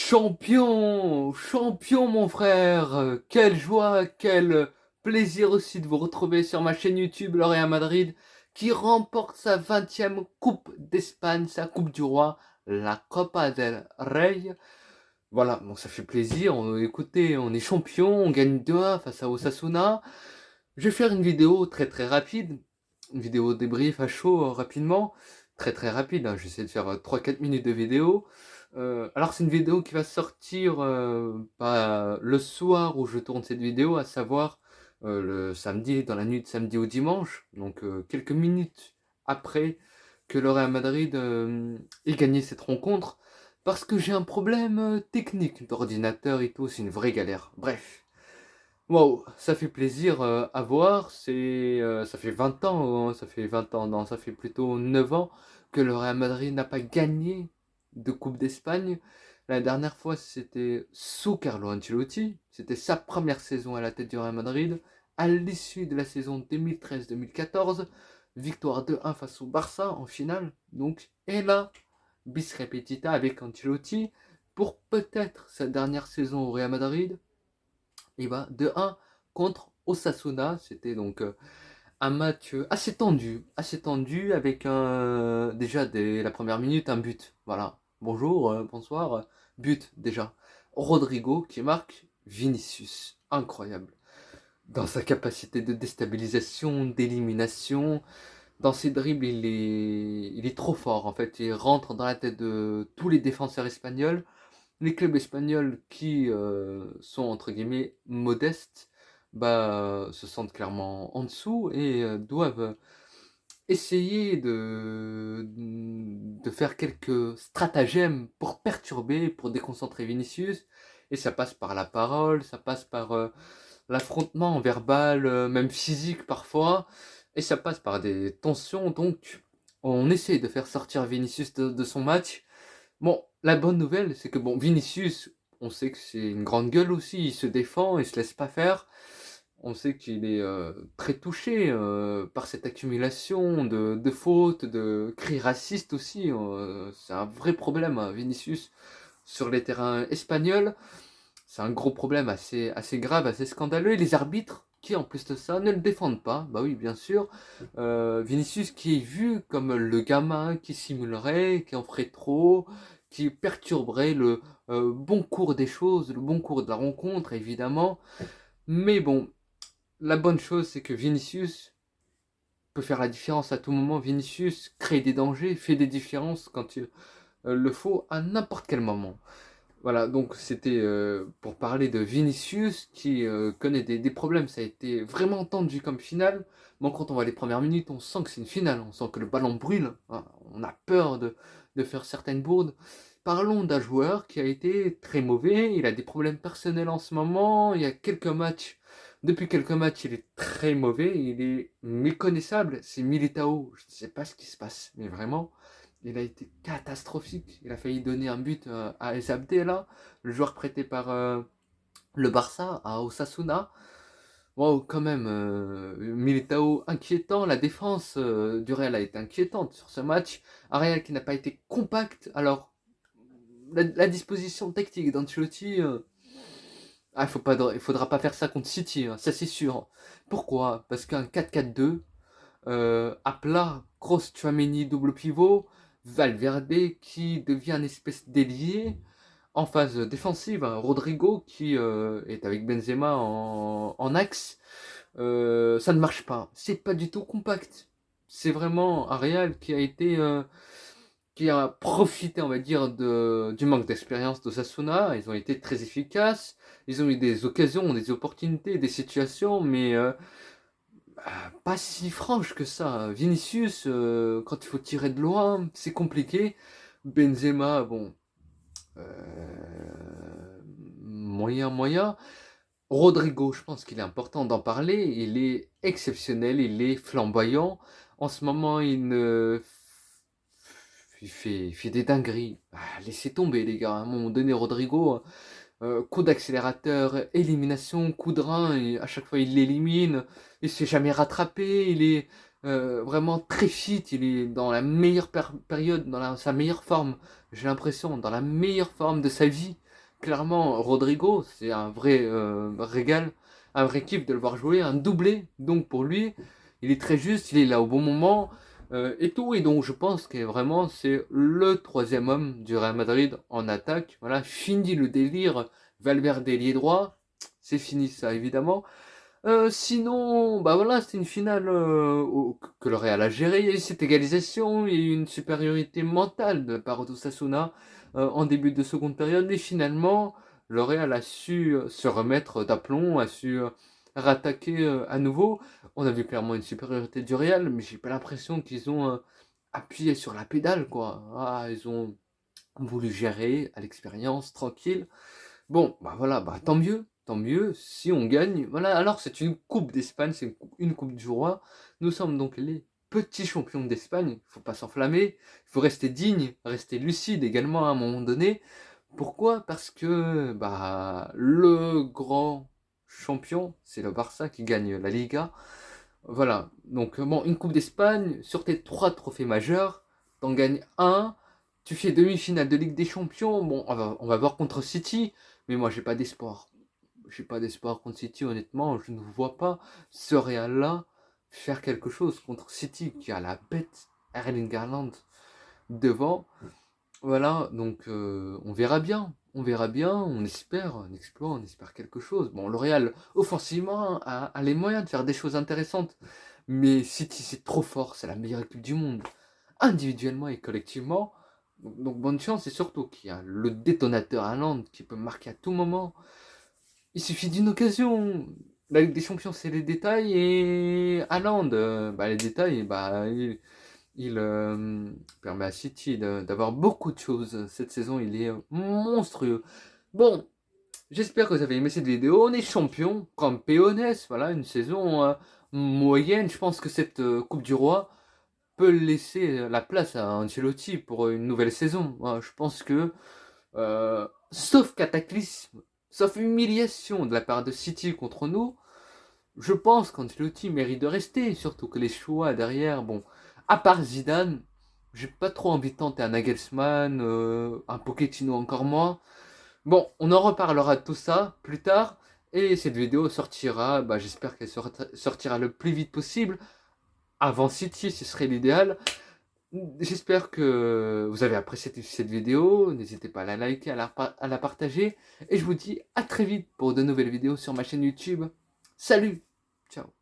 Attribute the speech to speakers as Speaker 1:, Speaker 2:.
Speaker 1: Champion! Champion mon frère! Quelle joie, quel plaisir aussi de vous retrouver sur ma chaîne YouTube Le Real Madrid qui remporte sa 20e Coupe d'Espagne, sa Coupe du Roi, la Copa del Rey. Voilà, bon ça fait plaisir, écoutez, on est champion, on gagne 2-1 face à Osasuna. Je vais faire une vidéo très rapide, une vidéo débrief à chaud rapidement, très rapide, hein. J'essaie de faire 3-4 minutes de vidéo. Alors c'est une vidéo qui va sortir le soir où je tourne cette vidéo, à savoir le samedi, dans la nuit de samedi au dimanche, donc quelques minutes après que le Real Madrid ait gagné cette rencontre, parce que j'ai un problème technique d'ordinateur et tout, c'est une vraie galère. Bref. Waouh, ça fait plaisir à voir, ça fait 20 ans, hein, ça fait 20 ans, non, ça fait plutôt 9 ans que le Real Madrid n'a pas gagné de Coupe d'Espagne. La dernière fois, c'était sous Carlo Ancelotti, c'était sa première saison à la tête du Real Madrid, à l'issue de la saison 2013-2014, victoire 2-1 face au Barça en finale, donc, et là, bis repetita avec Ancelotti, pour peut-être sa dernière saison au Real Madrid, et bah 2-1 contre Osasuna. C'était donc un match assez tendu avec déjà dès la première minute un but. Voilà, bonjour, bonsoir, but déjà. Rodrigo qui marque, Vinicius, incroyable. Dans sa capacité de déstabilisation, d'élimination, dans ses dribbles, il est trop fort en fait. Il rentre dans la tête de tous les défenseurs espagnols. Les clubs espagnols qui sont entre guillemets modestes, se sentent clairement en dessous et doivent essayer de faire quelques stratagèmes pour perturber, pour déconcentrer Vinicius. Et ça passe par la parole, ça passe par l'affrontement verbal, même physique parfois, et ça passe par des tensions. Donc on essaie de faire sortir Vinicius de son match. Bon, la bonne nouvelle, c'est que bon, Vinicius, on sait que c'est une grande gueule aussi, il se défend, il se laisse pas faire. On sait qu'il est très touché par cette accumulation de fautes, de cris racistes aussi. C'est un vrai problème, hein, Vinicius, sur les terrains espagnols. C'est un gros problème assez grave, assez scandaleux. Et les arbitres, qui en plus de ça, ne le défendent pas. Bah oui, bien sûr. Vinicius qui est vu comme le gamin qui simulerait, qui en ferait trop, qui perturberait le bon cours des choses, le bon cours de la rencontre, évidemment. Mais bon, la bonne chose, c'est que Vinicius peut faire la différence à tout moment. Vinicius crée des dangers, fait des différences quand il le faut, à n'importe quel moment. Voilà, donc c'était pour parler de Vinicius qui connaît des problèmes. Ça a été vraiment tendu comme finale. Bon, quand on voit les premières minutes, on sent que c'est une finale. On sent que le ballon brûle, hein. On a peur de faire certaines bourdes. Parlons d'un joueur qui a été très mauvais. Il a des problèmes personnels en ce moment. Il y a quelques matchs. Depuis quelques matchs, il est très mauvais. Il est méconnaissable. C'est Militao. Je ne sais pas ce qui se passe, mais vraiment. Il a été catastrophique. Il a failli donner un but à Esabde, là, le joueur prêté par le Barça à Osasuna. Wow, quand même, Militao inquiétant. La défense du Real a été inquiétante sur ce match. Un Real qui n'a pas été compact. Alors, la disposition tactique d'Ancelotti, il faudra pas faire ça contre City, hein, ça c'est sûr. Pourquoi? Parce qu'un 4-4-2, à plat, Kroos, Tchouaméni, double pivot, Valverde qui devient une espèce d'ailier en phase défensive, hein, Rodrigo qui est avec Benzema en axe, ça ne marche pas. C'est pas du tout compact. C'est vraiment un Real qui a profité, on va dire, du manque d'expérience d'Osasuna. Ils ont été très efficaces. Ils ont eu des occasions, des opportunités, des situations, mais pas si franche que ça. Vinicius, quand il faut tirer de loin, c'est compliqué. Benzema, bon, moyen. Rodrigo, je pense qu'il est important d'en parler. Il est exceptionnel, il est flamboyant. En ce moment, il fait des dingueries. Laissez tomber, les gars. À un moment donné, Rodrigo, coup d'accélérateur, élimination, coup de rein, et à chaque fois il l'élimine, il se fait jamais rattraper, il est vraiment très fit, il est dans la meilleure période, sa meilleure forme, j'ai l'impression, dans la meilleure forme de sa vie. Clairement, Rodrigo, c'est un vrai régal, un vrai kiff de le voir jouer, un doublé. Donc pour lui, il est très juste, il est là au bon moment et tout. Et donc je pense que vraiment c'est le troisième homme du Real Madrid en attaque. Voilà, fini le délire, Valverde ailier droit, c'est fini ça évidemment. Sinon, bah voilà, c'était une finale que le Real a gérée. Il y a eu cette égalisation, il y a eu une supériorité mentale de la part d'Osasuna en début de seconde période. Mais finalement, le Real a su se remettre d'aplomb, a su rattaquer à nouveau. On a vu clairement une supériorité du Real, mais j'ai pas l'impression qu'ils ont appuyé sur la pédale, quoi. Ah, ils ont voulu gérer à l'expérience, tranquille. Bon, bah voilà, bah tant mieux, si on gagne. Voilà, alors c'est une coupe d'Espagne, c'est une coupe du roi. Nous sommes donc les petits champions d'Espagne. Il faut pas s'enflammer, il faut rester digne, rester lucide également à un moment donné. Pourquoi? Parce que bah le grand champion, c'est le Barça qui gagne la Liga. Voilà, donc bon, une coupe d'Espagne, sur tes trois trophées majeurs, t'en gagnes un, tu fais demi-finale de Ligue des Champions, bon, on va voir contre City, mais moi j'ai pas d'espoir. J'ai pas d'espoir contre City, honnêtement, je ne vois pas ce Real-là faire quelque chose contre City, qui a la bête Erling Haaland devant. Voilà, donc on verra bien, on espère un exploit, on espère quelque chose. Bon, L'Oréal, offensivement, a les moyens de faire des choses intéressantes, mais City, c'est trop fort, c'est la meilleure équipe du monde, individuellement et collectivement. Donc bonne chance, et surtout qu'il y a le détonateur Haaland qui peut marquer à tout moment. Il suffit d'une occasion. La Ligue des Champions, c'est les détails, et Haaland, bah, les détails, bah, il permet à City d'avoir beaucoup de choses. Cette saison, il est monstrueux. Bon, j'espère que vous avez aimé cette vidéo. On est champion, campeones. Voilà, une saison moyenne. Je pense que cette Coupe du Roi peut laisser la place à Ancelotti pour une nouvelle saison. Voilà, je pense que, sauf cataclysme, sauf humiliation de la part de City contre nous, je pense qu'Ancelotti mérite de rester, surtout que les choix derrière, bon, à part Zidane, j'ai pas trop envie de tenter un Nagelsmann, un Pochettino encore moins. Bon, on en reparlera de tout ça plus tard, et cette vidéo sortira, bah, j'espère qu'elle sortira le plus vite possible, avant City, ce serait l'idéal. J'espère que vous avez apprécié cette vidéo, n'hésitez pas à la liker, à la partager, et je vous dis à très vite pour de nouvelles vidéos sur ma chaîne YouTube. Salut, ciao.